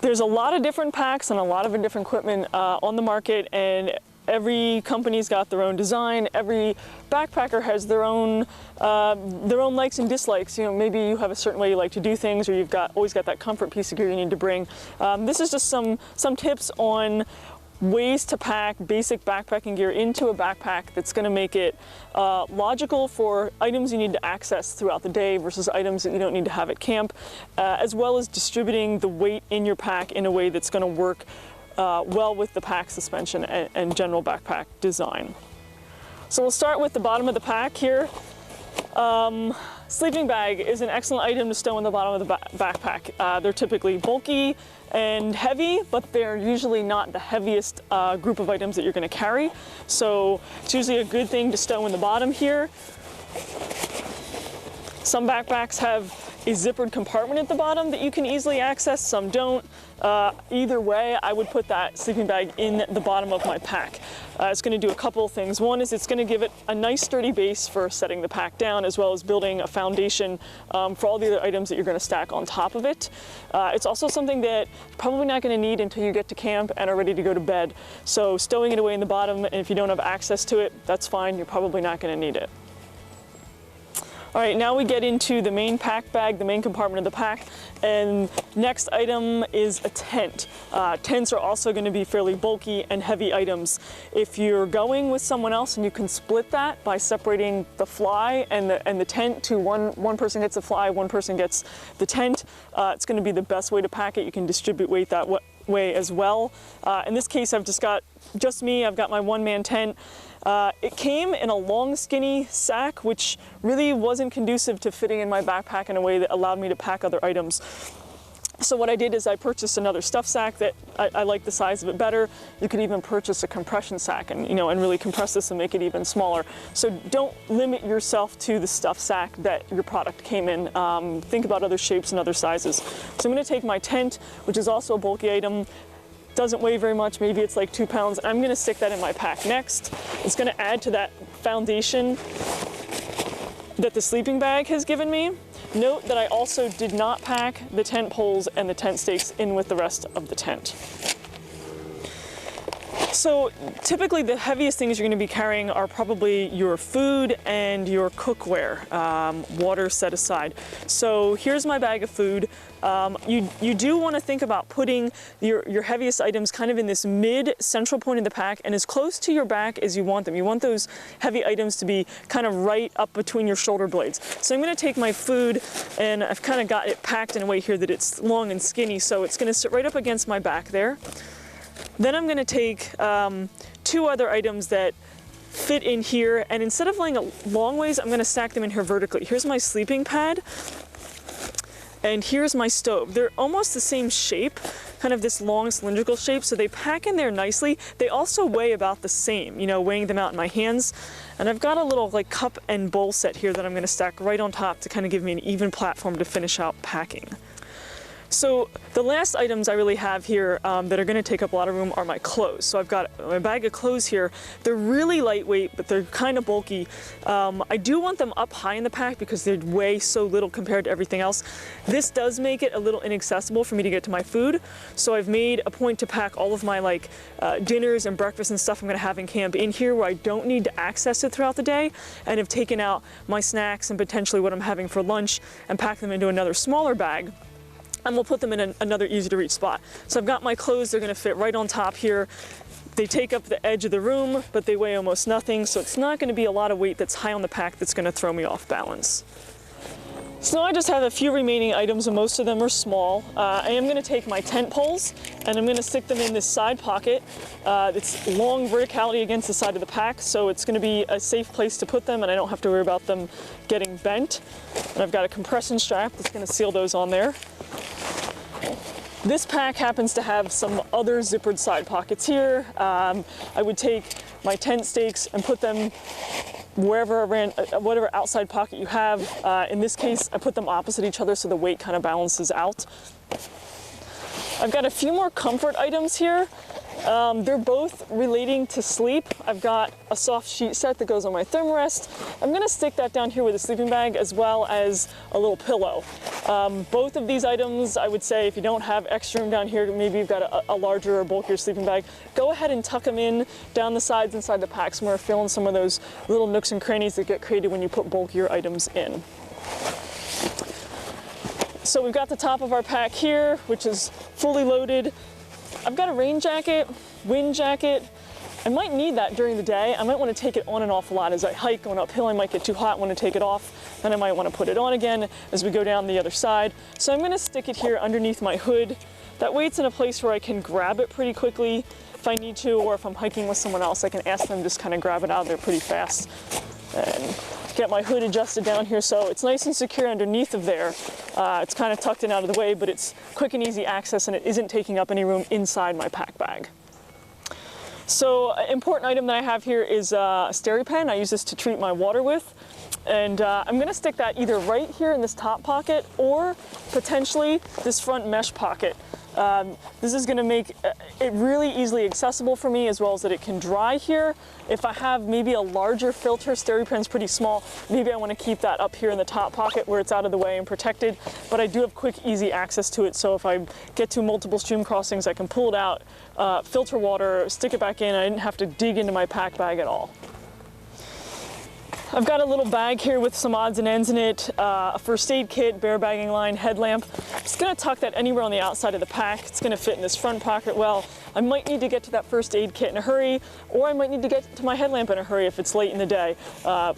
There's a lot of different packs and a lot of different equipment on the market, and every company's got their own design. Every backpacker has their own likes and dislikes. You know, maybe you have a certain way you like to do things, or you've always got that comfort piece of gear you need to bring. This is just some tips on ways to pack basic backpacking gear into a backpack that's going to make it logical for items you need to access throughout the day versus items that you don't need to have at camp, as well as distributing the weight in your pack in a way that's going to work well with the pack suspension and general backpack design. So we'll start with the bottom of the pack here. Sleeping bag is an excellent item to stow in the bottom of the backpack. They're typically bulky and heavy, but they're usually not the heaviest group of items that you're going to carry. So it's usually a good thing to stow in the bottom here. Some backpacks have a zippered compartment at the bottom that you can easily access, some don't. Either way, I would put that sleeping bag in the bottom of my pack. It's going to do a couple of things. One is it's going to give it a nice sturdy base for setting the pack down, as well as building a foundation for all the other items that you're going to stack on top of it. It's also something that you're probably not going to need until you get to camp and are ready to go to bed. So stowing it away in the bottom, and if you don't have access to it, that's fine. You're probably not going to need it. All right, now we get into the main pack bag, the main compartment of the pack, and next item is a tent. Tents are also going to be fairly bulky and heavy items. If you're going with someone else and you can split that by separating the fly and the tent to one person gets the fly, one person gets the tent, it's going to be the best way to pack it. You can distribute weight that way as well. In this case, I've just me. I've got my one-man tent. It came in a long, skinny sack, which really wasn't conducive to fitting in my backpack in a way that allowed me to pack other items. So what I did is I purchased another stuff sack that I like the size of it better. You could even purchase a compression sack and really compress this and make it even smaller. So don't limit yourself to the stuff sack that your product came in. Think about other shapes and other sizes. So I'm going to take my tent, which is also a bulky item. Doesn't weigh very much, maybe it's like 2 pounds. I'm gonna stick that in my pack next. It's gonna add to that foundation that the sleeping bag has given me. Note that I also did not pack the tent poles and the tent stakes in with the rest of the tent. So typically the heaviest things you're going to be carrying are probably your food and your cookware, water set aside. So here's my bag of food. You do want to think about putting your heaviest items kind of in this mid-central point of the pack and as close to your back as you want them. You want those heavy items to be kind of right up between your shoulder blades. So I'm going to take my food, and I've kind of got it packed in a way here that it's long and skinny, so it's going to sit right up against my back there. Then I'm going to take 2 other items that fit in here, and instead of laying it long ways, I'm going to stack them in here vertically. Here's my sleeping pad, and here's my stove. They're almost the same shape, kind of this long cylindrical shape, so they pack in there nicely. They also weigh about the same, weighing them out in my hands. And I've got a little cup and bowl set here that I'm going to stack right on top to kind of give me an even platform to finish out packing. So the last items I really have here that are going to take up a lot of room are my clothes. So I've got my bag of clothes here. They're really lightweight, but they're kind of bulky. I do want them up high in the pack because they weigh so little compared to everything else. This does make it a little inaccessible for me to get to my food. So I've made a point to pack all of my dinners and breakfast and stuff I'm going to have in camp in here where I don't need to access it throughout the day, and have taken out my snacks and potentially what I'm having for lunch and pack them into another smaller bag. And we'll put them in another easy to reach spot. So I've got my clothes, they're gonna fit right on top here. They take up the edge of the room, but they weigh almost nothing, so it's not gonna be a lot of weight that's high on the pack that's gonna throw me off balance. So now I just have a few remaining items, and most of them are small. I am gonna take my tent poles, and I'm gonna stick them in this side pocket. It's long verticality against the side of the pack, so it's gonna be a safe place to put them, and I don't have to worry about them getting bent. And I've got a compression strap that's gonna seal those on there. This pack happens to have some other zippered side pockets here. I would take my tent stakes and put them wherever whatever outside pocket you have. In this case, I put them opposite each other so the weight kind of balances out. I've got a few more comfort items here. They're both relating to sleep. I've got a soft sheet set that goes on my thermarest. I'm gonna stick that down here with a sleeping bag as well as a little pillow. Both of these items, I would say if you don't have extra room down here, maybe you've got a larger or bulkier sleeping bag, go ahead and tuck them in down the sides inside the pack somewhere, filling some of those little nooks and crannies that get created when you put bulkier items in. So we've got the top of our pack here, which is fully loaded. I've got a rain jacket, wind jacket. I might need that during the day. I might want to take it on and off a lot. As I hike going uphill, I might get too hot, want to take it off. Then I might want to put it on again as we go down the other side. So I'm going to stick it here underneath my hood. That way it's in a place where I can grab it pretty quickly if I need to, or if I'm hiking with someone else, I can ask them to just kind of grab it out of there pretty fast. And get my hood adjusted down here so it's nice and secure underneath of there. It's kind of tucked in out of the way, but it's quick and easy access and it isn't taking up any room inside my pack bag. So an important item that I have here is a steri pen. I use this to treat my water with. And I'm gonna stick that either right here in this top pocket or potentially this front mesh pocket. This is gonna make it really easily accessible for me, as well as that it can dry here. If I have maybe a larger filter, steri pen's pretty small, maybe I wanna keep that up here in the top pocket where it's out of the way and protected, but I do have quick, easy access to it. So if I get to multiple stream crossings, I can pull it out, filter water, stick it back in. I didn't have to dig into my pack bag at all. I've got a little bag here with some odds and ends in it, a first aid kit, bare bagging line, headlamp. I'm just gonna tuck that anywhere on the outside of the pack. It's gonna fit in this front pocket well. I might need to get to that first aid kit in a hurry, or I might need to get to my headlamp in a hurry if it's late in the day.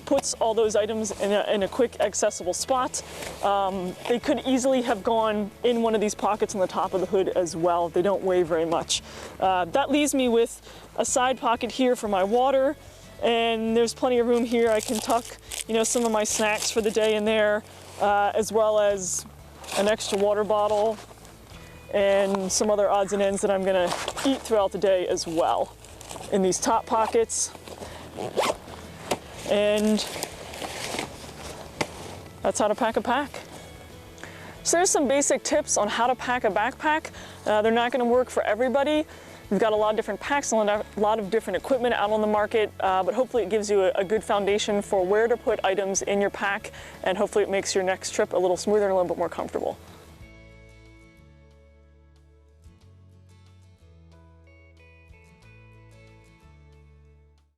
Puts all those items in a quick, accessible spot. They could easily have gone in one of these pockets on the top of the hood as well. They don't weigh very much. That leaves me with a side pocket here for my water. And there's plenty of room here. I can tuck, some of my snacks for the day in there, as well as an extra water bottle and some other odds and ends that I'm gonna eat throughout the day as well in these top pockets. And that's how to pack a pack. So there's some basic tips on how to pack a backpack. They're not gonna work for everybody. We've got a lot of different packs and a lot of different equipment out on the market, but hopefully it gives you a good foundation for where to put items in your pack, and hopefully it makes your next trip a little smoother and a little bit more comfortable.